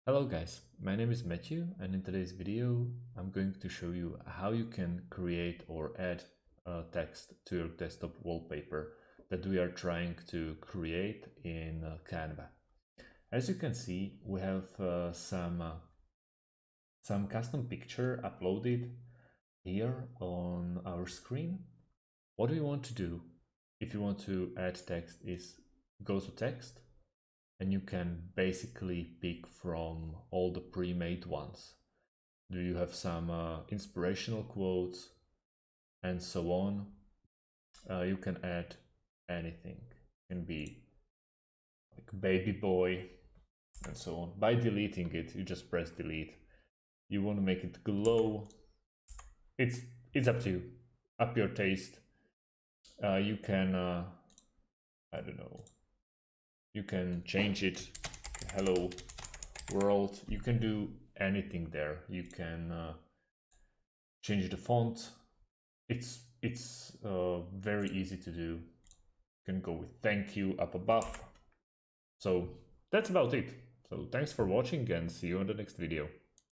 Hello guys, my name is Matthew, and in today's video I'm going to show you how you can create or add text to your desktop wallpaper that we are trying to create in Canva. As you can see, we have some custom picture uploaded here on our screen. What we want to do if you want to add text is go to text, and you can basically pick from all the pre-made ones. Do you have some inspirational quotes and so on? You can add anything. It can be like baby boy and so on. By deleting it, you just press delete. You want to make it glow. It's up to you, up your taste. You can I don't know. You can change it. Hello world. You can do anything there. You can change the font. It's very easy to do. You can go with thank you up above. So that's about it. So thanks for watching and see you in the next video.